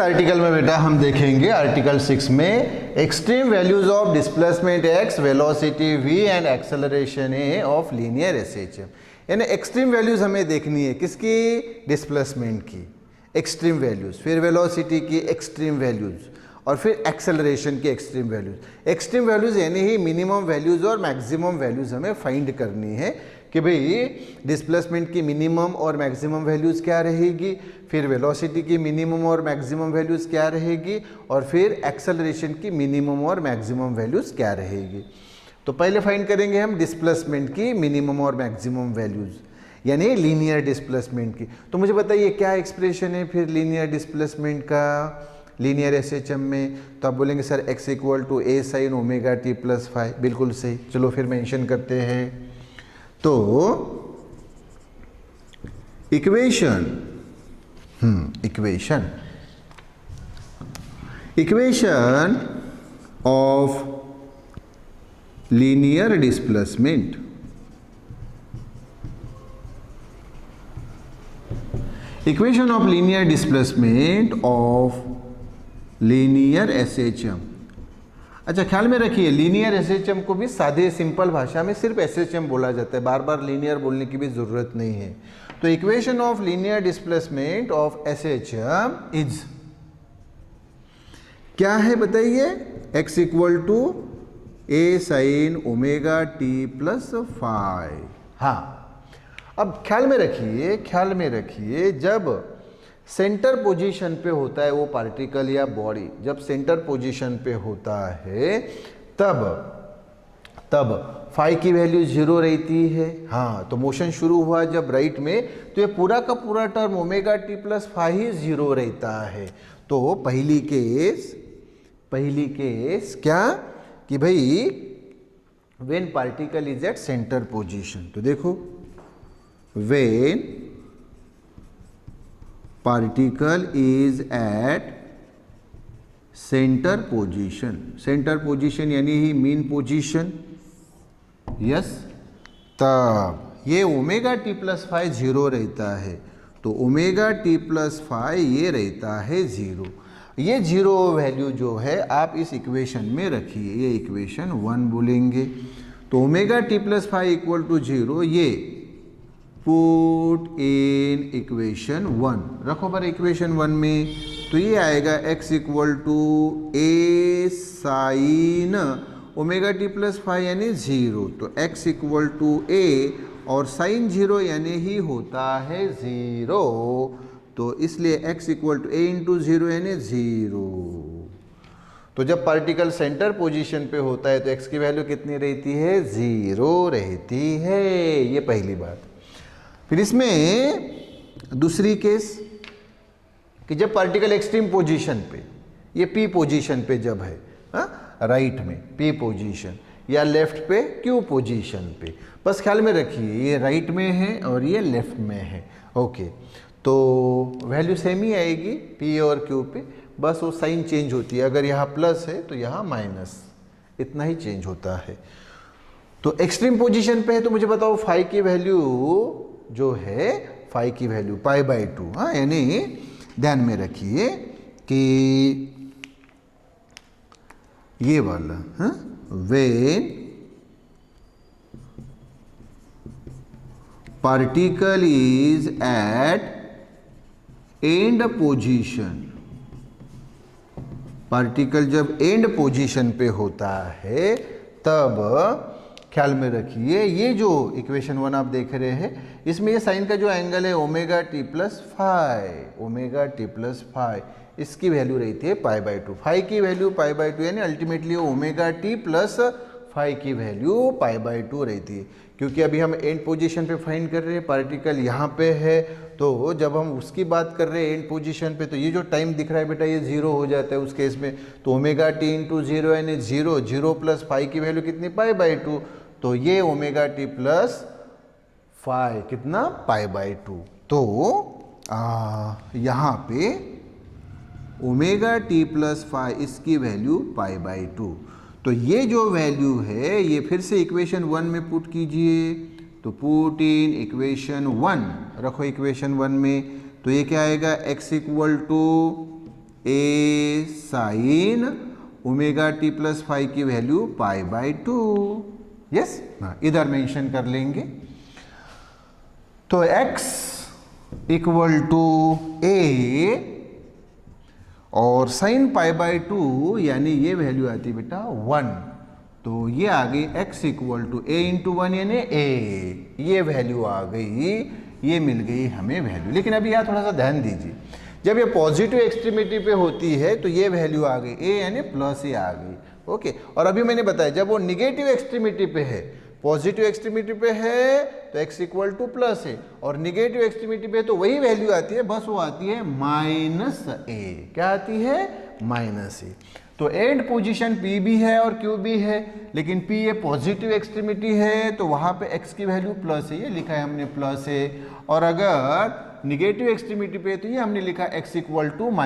Article में बेटा हम देखेंगे आर्टिकल 6 में extreme values of displacement x, velocity v and acceleration a of linear SHM. यानी एक्सट्रीम वैल्यूज हमें देखनी है किसकी, डिस्प्लेसमेंट की एक्सट्रीम वैल्यूज, फिर वेलोसिटी की एक्सट्रीम वैल्यूज और फिर एक्सेलरेशन की एक्सट्रीम वैल्यूज। एक्सट्रीम वैल्यूज यानी ही मिनिमम वैल्यूज और मैक्सिमम वैल्यूज हमें फाइंड करनी है कि भाई डिस्प्लेसमेंट की मिनिमम और मैक्सिमम वैल्यूज़ क्या रहेगी, फिर वेलोसिटी की मिनिमम और मैक्सिमम वैल्यूज़ क्या रहेगी और फिर एक्सेलरेशन की मिनिमम और मैक्सिमम वैल्यूज़ क्या रहेगी। तो पहले फाइंड करेंगे हम डिस्प्लेसमेंट की मिनिमम और मैक्सिमम वैल्यूज़ यानी लीनियर डिस्प्लेसमेंट की। तो मुझे बताइए क्या एक्सप्रेशन है फिर लीनियर डिस्प्लेसमेंट का लीनियर एसएचएम में। तो आप बोलेंगे sir x equal to a sine omega t plus five, बिल्कुल सही। चलो फिर मेंशन करते हैं। तो equation of linear displacement, equation of linear displacement of linear SHM. अच्छा ख्याल में रखिए लीनियर एसएचएम को भी सादे सिंपल भाषा में सिर्फ एसएचएम बोला जाता है, बार बार लीनियर बोलने की भी जरूरत नहीं है। तो equation of linear displacement of SHM is क्या है बताइए, x equal to a sine omega t plus five. हाँ अब ख्याल में रखिए जब सेंटर पोजीशन पे होता है वो पार्टिकल या बॉडी, जब सेंटर पोजीशन पे होता है तब फाई की वैल्यू 0 रहती है। हाँ तो मोशन शुरू हुआ जब राइट में तो ये पूरा का पूरा term omega t plus five ही 0 रहता है। तो पहली केस क्या कि भाई when particle is at centre position, तो देखो when particle is at center position यानी ही मीन पोजीशन, यस, तब ये ओमेगा टी प्लस फाइव 0 रहता है। तो ओमेगा टी प्लस फाइव ये रहता है 0। ये 0 वैल्यू जो है आप इस इक्वेशन में रखिए, ये इक्वेशन 1 बोलेंगे। तो omega t plus five equal to 0 ये पुट इन इक्वेशन 1 रखो पर इक्वेशन 1 में। तो ये आएगा x equal to a sine omega t plus five यानी 0। तो x इक्वल टू a और साइन 0 यानी ही होता है 0। तो इसलिए x equal to a into 0 यानी 0। तो जब पार्टिकल सेंटर पोजीशन पे होता है तो x की वैल्यू कितनी रहती है, 0 रहती है। ये पहली बात। फिर इसमें दूसरी केस कि जब पार्टिकल एक्सट्रीम पोजीशन पे, ये p पोजीशन पे जब है, राइट में p पोजीशन या लेफ्ट पे q पोजीशन पे, बस ख्याल में रखिए ये राइट में है और ये लेफ्ट में है। ओके तो वैल्यू सेम ही आएगी p और q पे, बस वो साइन चेंज होती है। अगर यहाँ प्लस है तो यहाँ माइनस, इतना ही चेंज होता है। तो एक्सट्रीम पोजीशन पे है तो मुझे बताओ फाई की वैल्यू जो है, फाई की वैल्यू पाई बाई 2। हाँ यानी ध्यान में रखिए कि ये वाला, हाँ, when particle is at end position, particle जब एंड पोजीशन पे होता है तब ख्याल में रखिए ये जो इक्वेशन 1 आप देख रहे हैं इसमें ये साइन का जो एंगल है ओमेगा टी प्लस फाइव, इसकी वैल्यू रहती है पाई बाई 2। फाई की वैल्यू पाई बाई 2 यानी ultimately omega t plus five की वैल्यू पाई बाई 2 रहती है। क्योंकि अभी हम एंड पोजीशन पे फाइंड कर रहे हैं, पार्टिकल यहाँ पे है, तो जब हम उसकी बात कर रहे हैं एंड पोजीशन पे तो ये जो टाइम दिख रहा है बेटा ये 0 हो जाता है उस केस में। तो ओमेगा टी इंटू 0 यानी 0 प्लस फाइव की वैल्यू कितनी, पाई बाई 2। तो ये ओमेगा टी प्लस फाइव कितना, पाई बाई 2। तो यहाँ पे ओमेगा टी प्लस फाइव इसकी वैल्यू पाई बाई 2। तो ये जो वैल्यू है ये फिर से इक्वेशन 1 में पुट कीजिए। तो पुट इन इक्वेशन 1 रखो इक्वेशन 1 में। तो ये क्या आएगा, x equal to a sine omega t plus five की वैल्यू π/2। यस, इधर मेंशन कर लेंगे। तो x इक्वल टू ए और साइन π/2 यानी ये वैल्यू आती है बेटा 1। तो ये आ गई x equal to a into 1 यानी a, ये वैल्यू आ गई, ये मिल गई हमें वैल्यू। लेकिन अभी यहाँ थोड़ा सा ध्यान दीजिए, जब ये पॉजिटिव एक्सट्रीमिटी पे होती है तो ये वैल्यू आ गई a यानी प्लस ए आ गई। ओके, और अभी मैंने बताया जब वो निगेटिव एक्सट्रीमिटी पे है, पॉजिटिव एक्सट्रीमिटी पे है तो x इक्वल टू प्लस है, और निगेटिव एक्सट्रीमिटी पे तो वही वैल्यू आती है, बस वो आती है -a। क्या आती है? -a। तो एंड पोजीशन P भी है और Q भी है, लेकिन P ये पॉजिटिव एक्सट्रीमिटी है तो वहाँ पे x की वैल्यू प्लस है, ये लिखा है हमने प्लस है। और अगर निगेटिव एक्सट्रीमिटी पे तो ये हमने लिखा x इक्वल टू -a।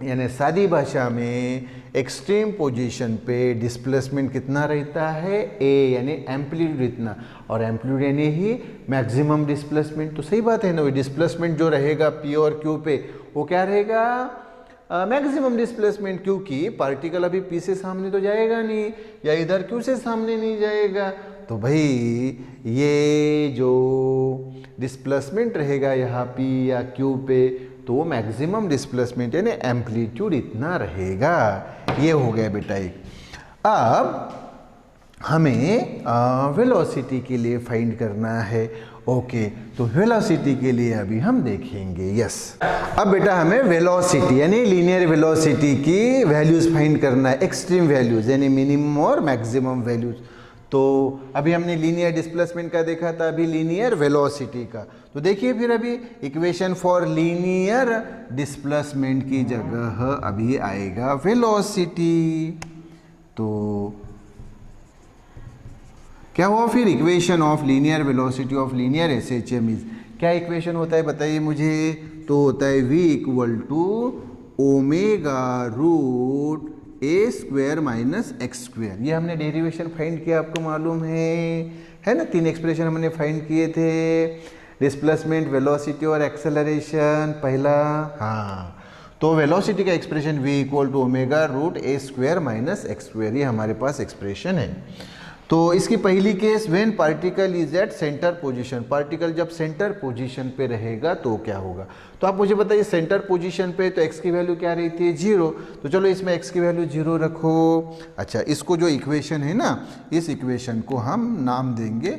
यानी सादी भाषा में एक्सट्रीम पोजीशन पे डिस्प्लेसमेंट कितना रहता है? a, यानी एम्पलीट्यूड इतना, और एम्पलीट्यूड यानी ही मैक्सिमम डिस्प्लेसमेंट। तो सही बात है ना, वो डिस्प्लेसमेंट जो रहेगा p और q पे वो क्या रहेगा? मैक्सिमम डिस्प्लेसमेंट, क्योंकि पार्टिकल अभी p से सामने तो जाएगा नहीं, या इधर q से सामने नहीं जाएगा। तो भाई ये जो डिस्प्लेसमेंट रहेगा यहाँ p या q पे, तो वो मैक्सिमम डिस्प्लेसमेंट यानी एम्पलीट्यूड इतना रहेगा। ये हो गया बेटा एक। अब हमें वेलोसिटी के लिए फाइंड करना है। ओके, तो वेलोसिटी के लिए अभी हम देखेंगे। यस, अब बेटा हमें वेलोसिटी यानी लीनियर वेलोसिटी की वैल्यूज फाइंड करना है, एक्सट्रीम वैल्यूज यानी मिनिमम और मैक्सिमम वैल्यूज। तो अभी हमने लीनियर डिस्प्लेसमेंट का देखा था, अभी लीनियर वेलोसिटी का। तो देखिए फिर अभी इक्वेशन फॉर लीनियर डिस्प्लेसमेंट की जगह अभी आएगा वेलोसिटी। तो क्या हुआ फिर? Equation of linear velocity of linear SHM is, क्या इक्वेशन होता है बताइए मुझे? तो होता है v equal to omega root a square minus x square. ये हमने डेरिवेशन फाइंड किया, आपको मालूम है ना? 3 एक्सप्रेशन हमने फाइंड किए थे, डिस्प्लेसमेंट, वेलोसिटी और एक्सेलरेशन। पहला, हाँ, तो वेलोसिटी का expression v equal to omega root a square minus x square, ये हमारे पास एक्सप्रेशन है। तो इसकी पहली case, when particle is at centre position, particle जब सेंटर पोजीशन पे रहेगा तो क्या होगा? तो आप मुझे बताइए सेंटर पोजीशन पे तो x की वैल्यू क्या रहती है? 0। तो चलो इसमें x की वैल्यू 0 रखो। अच्छा, इसको जो इक्वेशन है ना, इस इक्वेशन को हम नाम देंगे,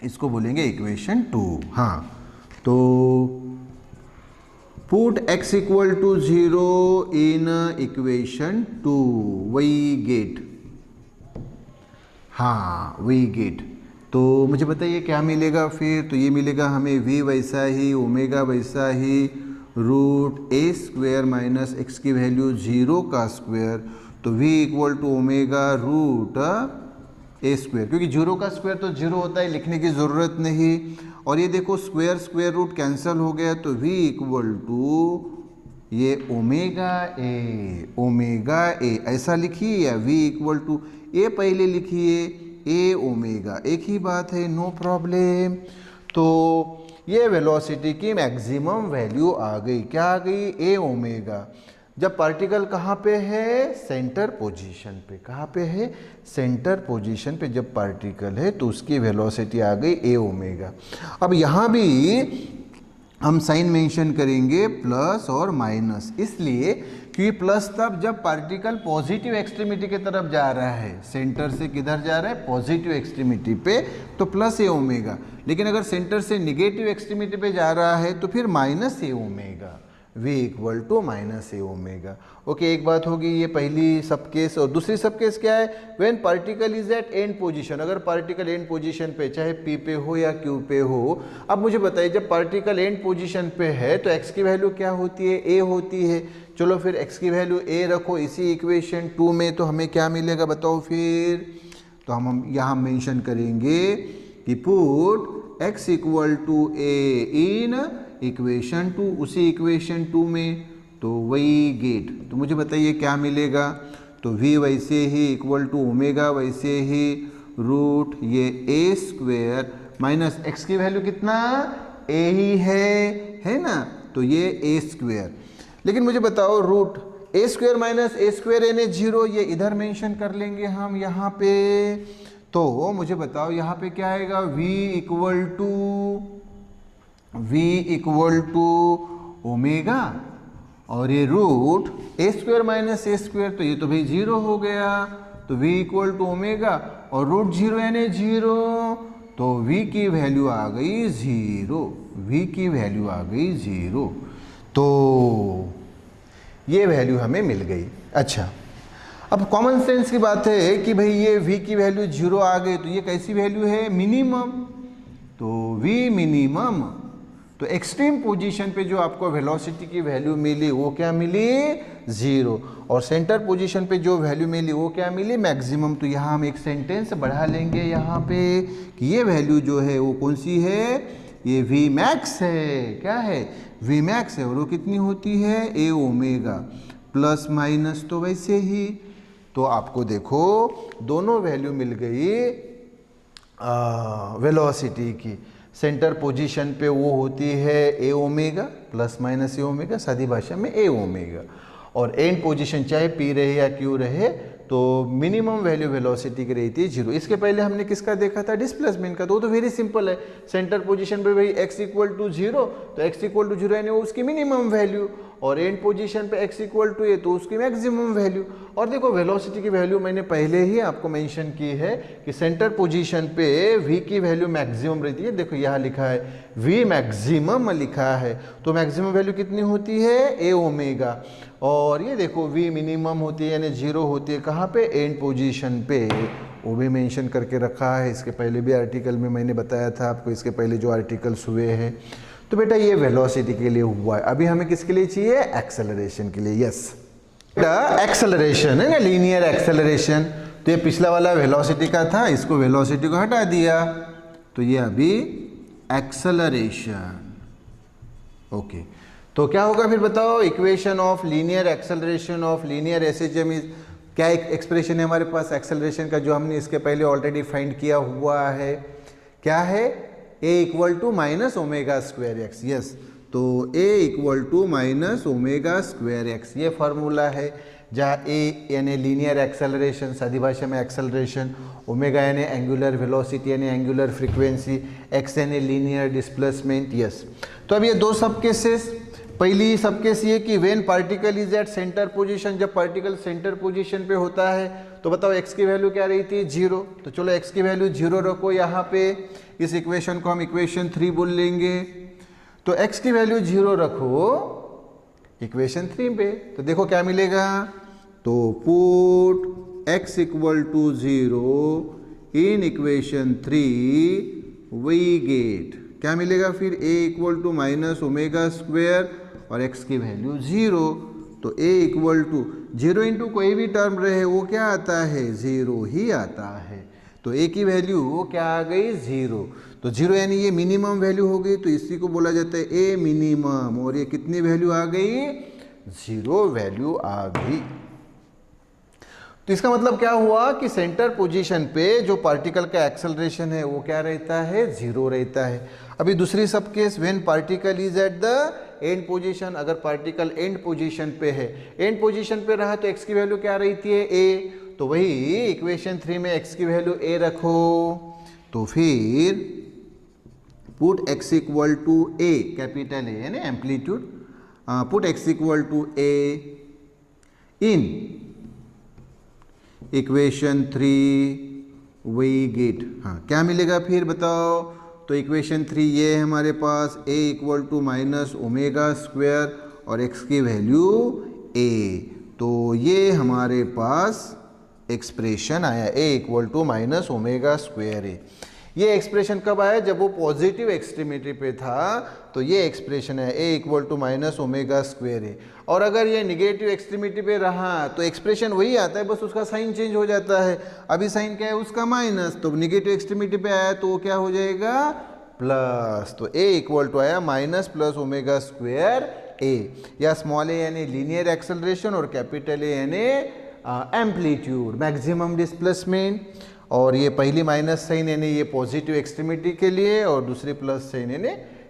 इसको बोलेंगे इक्वेशन 2। हाँ, तो put x equal to 0 in equation 2, we get. हाँ, वी गेट। तो मुझे बताइए क्या मिलेगा फिर? तो ये मिलेगा हमें v वैसा ही, ओमेगा वैसा ही, root a square minus x की वैल्यू 0 का स्क्वायर। तो v equal to omega root a square, क्योंकि 0 का स्क्वायर तो 0 होता है, लिखने की ज़रूरत नहीं। और ये देखो स्क्वायर स्क्वायर रूट कैंसिल हो गया, तो v इक्वल टू ये ओमेगा ए ऐसा लिखिए, या v इक्वल टू ए पहले लिखिए, ए ओमेगा, एक ही बात है, नो प्रॉब्लम। तो ये वेलोसिटी की मैक्सिमम वैल्यू आ गई। क्या आ गई? ए ओमेगा। जब पार्टिकल कहाँ पे है? सेंटर पोजीशन पे। कहाँ पे है? सेंटर पोजीशन पे जब पार्टिकल है तो उसकी वेलोसिटी आ गई ए ओमेगा। अब यहाँ भी हम साइन मेंशन करेंगे प्लस और माइनस, इसलिए क्योंकि प्लस तब जब पार्टिकल पॉजिटिव एक्सट्रीमिटी की तरफ जा रहा है, सेंटर से किधर जा रहा है? पॉजिटिव एक्सट्रीमिटी पे, तो प्लस ए ओमेगा। लेकिन अगर सेंटर से निगेटिव एक्सट्रीमिटी पे जा रहा है तो फिर minus a omega, v equal to minus a omega. Okay, एक बात होगी, ये पहली सब केस। और दूसरी सब केस क्या है? When particle is at end position, अगर पार्टिकल एंड पोजीशन पे चाहे p पे हो या q पे हो। अब मुझे बताइए जब पार्टिकल एंड पोजीशन पे है तो x की वैल्यू क्या होती है? a होती है। चलो फिर x की वैल्यू a रखो इसी इक्वेशन 2 में, तो हमें क्या मिलेगा बताओ फिर? तो हम यहाँ मेंशन करेंगे कि put x equal to a in equation 2, उसी इक्वेशन 2 में, तो वही गेट। तो मुझे बताइए क्या मिलेगा? तो v वैसे ही इक्वल टू ओमेगा वैसे ही, रूट ये ए स्क्वायर माइनस एक्स की वैल्यू कितना? a ही है ना? तो ये ए स्क्वेयर। लेकिन मुझे बताओ रूट ए स्क्वेयर माइनस ए स्क्वेयर यानी 0, ये इधर मेंशन कर लेंगे हम यहाँ पे। तो मुझे बताओ यहाँ पे क्या आएगा, v इक्वल टू ओमेगा और ये रूट ए स्क्वेयर माइनस ए स्क्वेयर, तो ये तो भाई 0 हो गया। तो v इक्वल टू ओमेगा और रूट 0 यानी 0, तो v की वैल्यू आ गई 0, v की वैल्यू आ गई 0। तो ये वैल्यू हमें मिल गई। अच्छा, अब कॉमन सेंस की बात है कि भाई ये v की वैल्यू 0 आ गई, तो ये कैसी वैल्यू है, मिनिमम। तो v मिनिमम, तो एक्सट्रीम पोजीशन पे जो आपको वेलोसिटी की वैल्यू मिली वो क्या मिली, 0, और सेंटर पोजीशन पे जो वैल्यू मिली वो क्या मिली, मैक्सिमम। तो यहाँ हम एक सेंटेंस बढ़ा लेंगे यहाँ पे कि ये वैल्यू जो है वो कौन सी है, ये v मैक्स है। क्या है, v मैक्स है, और वो कितनी होती है, a ओमेगा प्लस माइनस, तो वैसे ही। तो आपको देखो दोनों वैल्यू मिल गई वेलोसिटी की। सेंटर पोजीशन पे वो होती है ए omega plus minus a omega, सादी भाषा में ए ओमेगा, और एंड पोजीशन चाहे पी रहे या क्यू रहे तो मिनिमम वैल्यू वेलोसिटी की रहती है 0। इसके पहले हमने किसका देखा था, डिस्प्लेसमेंट का। तो वो तो वेरी सिंपल है, सेंटर पोजीशन पे भाई x इक्वल टू 0, तो x इक्वल टू 0 यानी वो उसकी मिनिमम वैल्यू, और एंड पोजीशन पे x इक्वल टू a तो उसकी मैक्सिमम वैल्यू। और देखो वेलोसिटी की वैल्यू मैंने पहले ही आपको मेंशन की है कि सेंटर पोजीशन पे v की वैल्यू मैक्सिमम रहती है। देखो यहाँ लिखा है v मैक्सिमम लिखा है, तो मैक्सिमम वैल्यू कितनी होती है, a ओमेगा, और ये देखो v मिनिमम होती है यानी 0 होती है कहाँ पे, एंड पोजीशन पे। वो भी मेंशन करके रखा है, इसके पहले भी आर्टिकल में मैंने बताया था आपको, इसके पहले जो आर्टिकल्स हुए हैं। तो बेटा ये वेलोसिटी के लिए हुआ है। अभी हमें किसके लिए चाहिए, एक्सेलरेशन के लिए। यस बेटा, एक्सेलरेशन है ना, लीनियर एक्सेलरेशन। तो ये पिछला वाला वेलोसिटी का था, इसको वेलोसिटी को हटा दिया, तो ये अभी एक्सेलरेशन। ओके, तो क्या होगा फिर बताओ, equation of linear acceleration of linear SHM is, क्या एक एक्सप्रेशन है हमारे पास एक्सेलरेशन का जो हमने इसके पहले ऑलरेडी फाइंड किया हुआ है। क्या है, a equal to minus omega square x. Yes, तो a equal to minus omega square x, ये फार्मूला है, जहाँ a यानी लीनियर एक्सेलरेशन, सादी भाषा में एक्सेलरेशन, ओमेगा यानी एंगुलर वेलोसिटी यानी एंगुलर फ्रीक्वेंसी, x यानी लीनियर डिस्प्लेसमेंट। यस, तो अब ये दो सब केसेस, पहली सब केस ये कि when particle is at centre position, जब पार्टिकल सेंटर पोजीशन पे होता है तो बताओ x की वैल्यू क्या रही थी, 0। तो चलो x की वैल्यू 0 रखो यहाँ पे, इस इक्वेशन को हम इक्वेशन 3 बोल लेंगे। तो x की वैल्यू 0 रखो इक्वेशन 3 पे, तो देखो क्या मिलेगा, तो put x equal to 0 in equation 3, we get क्या मिलेगा फिर, a equal to minus omega square और x की वैल्यू 0। तो a इक्वल टू 0 इंटू कोई भी टर्म रहे वो क्या आता है, 0 ही आता है। तो a की वैल्यू क्या आ गई, 0। तो 0 यानी ये मिनिमम वैल्यू हो गई, तो इसी को बोला जाता है a मिनिमम, और ये कितनी वैल्यू आ गई, 0 वैल्यू आ गई। तो इसका मतलब क्या हुआ कि सेंटर पोजीशन पे जो पार्टिकल का एक्सेलरेशन है वो क्या रहता है, 0 रहता है। अभी दूसरी सब case, when particle is at the end position, अगर पार्टिकल एंड पोजीशन पे है, एंड पोजीशन पे रहा तो x की वैल्यू क्या रहती है, a। तो वही इक्वेशन 3 में x की वैल्यू a रखो, तो फिर put x equal to a, capital A यानी amplitude, put x equal to a in equation 3, we get, हाँ क्या मिलेगा फिर बताओ। तो इक्वेशन 3 ये है हमारे पास, a equal to minus omega square और x की वैल्यू a। तो ये हमारे पास एक्सप्रेशन आया, a equal to minus omega square a। ये एक्सप्रेशन कब आया, जब वो पॉजिटिव एक्सट्रीमिटी पे था, तो ये एक्सप्रेशन है a equal to minus omega square a। और अगर ये निगेटिव एक्सट्रीमिटी पे रहा तो एक्सप्रेशन वही आता है, बस उसका साइन चेंज हो जाता है। अभी साइन क्या है उसका, माइनस, तो निगेटिव एक्सट्रीमिटी पे आया तो वो क्या हो जाएगा, प्लस। तो a इक्वल टू आया minus plus omega square a, या स्मॉल a यानी लीनियर एक्सेलरेशन और कैपिटल A यानी एम्पलीट्यूड, मैक्सिमम डिस्प्लेसमेंट। और ये पहली माइनस साइन यानी ये पॉजिटिव एक्सट्रीमिटी के लिए, और दूसरी प्लस साइन यानी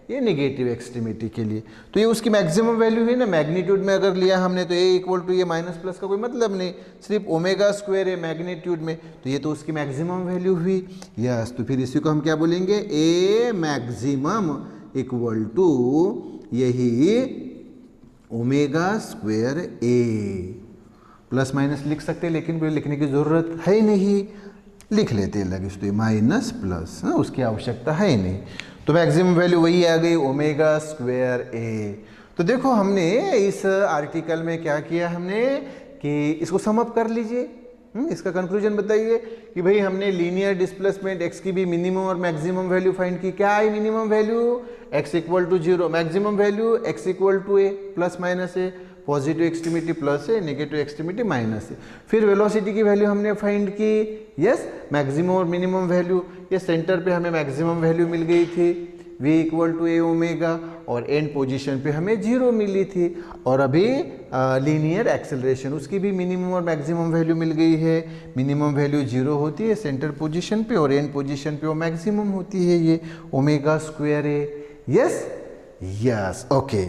ये नेगेटिव एक्सट्रीमिटी के लिए। तो ये उसकी मैक्सिमम वैल्यू है ना, मैग्नीट्यूड में अगर लिया हमने तो ए इक्वल टू ये माइनस प्लस का कोई मतलब नहीं, सिर्फ ओमेगा स्क्वायर है मैग्नीट्यूड में, तो ये तो उसकी मैक्सिमम वैल्यू हुई। यस, तो फिर इसी को हम क्या बोलेंगे, ए मैक्सिमम इक्वल टू यही ओमेगा स्क्वायर ए। प्लस माइनस लिख सकते हैं लेकिन कोई लिखने की ज़रूरत है नहीं, लिख लेते हैं लगे तो माइनस प्लस, उसकी आवश्यकता है ही नहीं। तो मैक्सिमम वैल्यू वही आ गई ओमेगा स्क्वायर ए। तो देखो हमने इस आर्टिकल में क्या किया हमने कि इसको सम अप कर लीजिए, इसका कंक्लूजन बताइए कि भाई हमने लीनियर डिस्प्लेसमेंट एक्स की भी मिनिमम और मैक्सिमम वैल्यू फाइंड की। क्या है minimum value, x equal to 0, maximum value x equal to a, plus minus a, positive extremity plus है, नेगेटिव एक्सट्रीमिटी माइनस है। फिर वेलोसिटी की वैल्यू हमने फाइंड की, यस, मैक्सिमम और मिनिमम वैल्यू। ये सेंटर पे हमें मैक्सिमम वैल्यू मिल गई थी v equal to a omega, और एंड पोजीशन पे हमें 0 मिली थी। और अभी लीनियर एक्सेलरेशन उसकी भी मिनिमम और मैक्सिमम वैल्यू मिल गई है। मिनिमम वैल्यू 0 होती है सेंटर पोजीशन पे, और एंड पोजीशन पे वो मैक्सिमम होती है, ये ओमेगा स्क्वायर है। Yes yes, okay.